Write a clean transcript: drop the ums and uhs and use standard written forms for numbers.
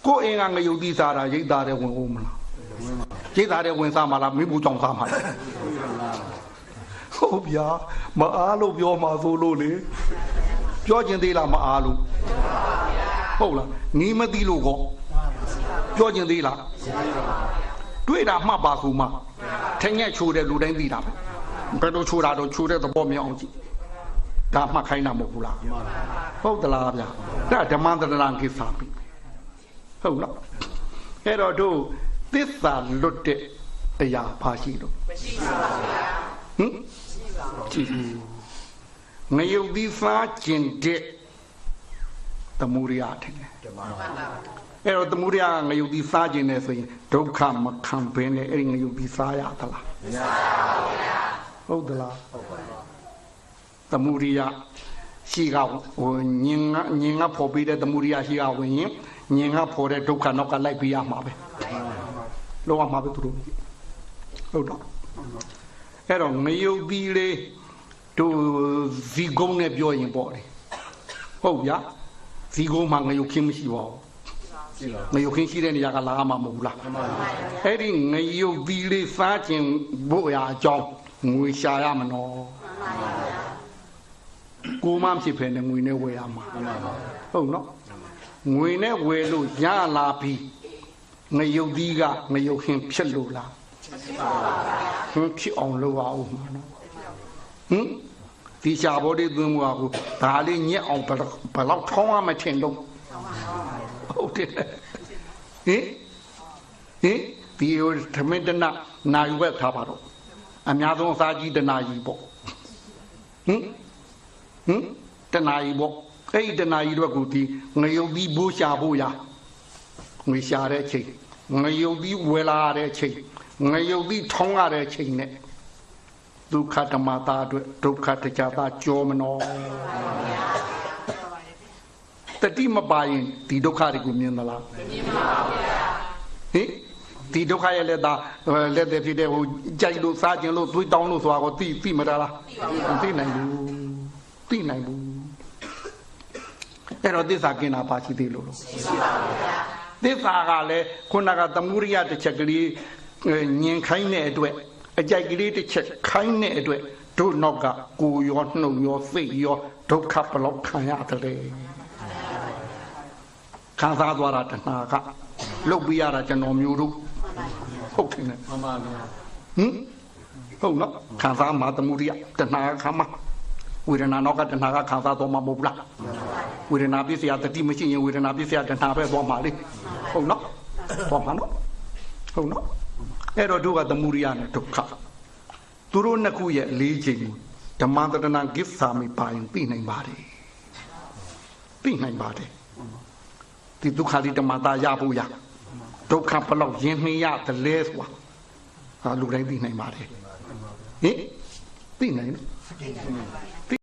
ကိုအင်းကငရုတ်သီးစားတာရိတ်သားတဲ့ဝင်ဦးမလားရိတ်သားတဲ့ဝင်စားမလားမင်းဘူးကြောင်စားမှာဟုတ်ဗျာမအားလို့ပြောမှာဆိုလို့လေပြောကျင်သေးလားမအားလို့ဟုတ်လားနီးမသိလို့ကောပြောကျင်သေးလားတွေ့တာမှတ်ပါဆိုမှထင်ငဲ့ချိုးတဲ့လူတိုင်းသိတာပဲဘယ်လိုချိုးတာတော့ချိုးတဲ့သဘောမျိုးအောင်ကြည့်ဒါမှတ်ခိုင်းတာမဟုတ်ဘူးလားဟုတ်သလားဗျာဒါဓမ္မသရဏကိစ္စပြီဟုတ်လားအဲ့တော့တို့သစ္စာလွတ်တဲ့အရာဘာရှိလို့မရှိပါဘူးဗျာဟင်ကြည့်ငရုတ်သီးစားကျင်တဲ့သမုဒိယထင်တယ်အဲ့တော့သမုဒိယငရုတ်သီးစားကျင်နေဆိုရင်ဒုက္ခမခံဘဲနဲ့အဲ့ဒီငရုတ်သီးစားရသလားမရပါဘူးဗျာဟုတ်သလားဟုတ်ပါဘူးသမုဒိယရှိကဟိုညင်ကဖော်ပြီးတဲ့သမုဒိယရှိကဝင်ရင်ညင်ကဖော်တဲ့ဒုက္ခနောက်ကလိုက်ပြရမှာပဲလောကမှာပဲသူတို့ဟုတ်တော့အဲ့တော့ငရုတ်သီးလေးတို့ဇီကုန်းနဲ့ပြောရင်ပေါ့လေဟုတ်ဗျာဇီကုန်းမှာငရုတ်ခင်းမရှိပါဘူးငရုတ်ခင်းရှိတဲ့နေရာကလာမှာမဟုတ်ဘူးလားအဲ့ဒီငရုတ်သီးလေးစားခြင်းဖို့ရာအကြောင်းငွေရှာရမနော်ကိုမဖြစ်ဖ ೇನೆ ငွေနဲ့ဝယ်ရမှာဟုတ်နော်ငွေနဲ့ဝယ်လို့ရလာပြီငရုတ်သီးကငရုတ်ခင်းဖြစ်လို့လားဟင်ဖြစ်အောင်လုပ်အောင်မှာနော်ဟင်ဒီရှာဘောတွေသွင်းမှုကဒါလေးညက်အောင်ဘယ်လောက်ထောင်းရမထင်တော့ဟုတ်တယ်ဟင်ဒီဓမ္မတနာနာယူဘက်ထားပါတော့အများဆုံးအစာကြီးတနာကြီးပေါ့တနာကြီးပေါ့အဲ့ဒီတနာကြီးတော့ကိုဒီငရုတ်သီးဘိုးရှာဖို့ရငွေရှာတဲ့အချိန်ငရုတ်သီးဝယ်လာတဲ့အချိန်ငရုတ်သီးထောင်းရတဲ့အချိန်နဲ့ဒုက္ခဓမ္မတာအတွက်ဒုက္ခတရားတာကြောမနောတတိမပါရင်ဒီဒုက္ခတွေကိုမြင်သလားမမြင်ပါဘူးဗျာဟင်ဒီဒုက္ခရဲ့လက်သားလက်သက်ဖြစ်တဲ့ဟိုကြိုက်လို့စားခြင်းလို့သွေးတောင်းလို့ဆိုတာကိုသိမလားသိနိုင်ဘူးအဲ့တော့သစ္စာกินတာပါရှိသေးလို့မရှိပါဘူးဗျာသစ္စာကလည်းခုနကသမုဒိယတစ်ချက်ကလေးညင်ခိုင်းတဲ့အတွက်အကြိုက်ကလေးတစ်ချက်ခိုင်းတဲ့အတွက်တို့နောက်ကကိုရောနှုတ်ရောစိတ်ရောဒုက္ခဘလောက်ခံရတယ်ခံစားသွားတာတဏှာကလုတ်ပြရတာကျွန်တော်မျိုးတို့ဟုတ်တယ်နဲ့မှန်ပါဗျာဟုတ်နော်ခံစားမှာသမုဒိယတဏှာခံမှာဝေဒနာနောက်ကတဏှာကခံစားသွားမှာမဟုတ်လားဝေဒနာပစ္စယတတိမရှိရင်ဝေဒနာပစ္စယတဏှာပဲသွားမှာလေဟုတ်နော်သွားမှာနော်ဟုတ်နော်အဲ့တော့တို့ကသမုဒိယနဲ့ဒုက္ခသူတို့နှစ်ခုရဲ့လေးချိန်ဓမ္မတရဏကိစ္ဆာမိပါရင်သိနိုင်ပါတယ်ဒီဒုက္ခဒီဓမ္မတာရဖို့ရဒုက္ခဘလောက်ရင်နှင်းရတယ်လဲဆိုတာလူတိုင်းသိနိုင်ပါတယ်ဟင်သိနိုင်နော်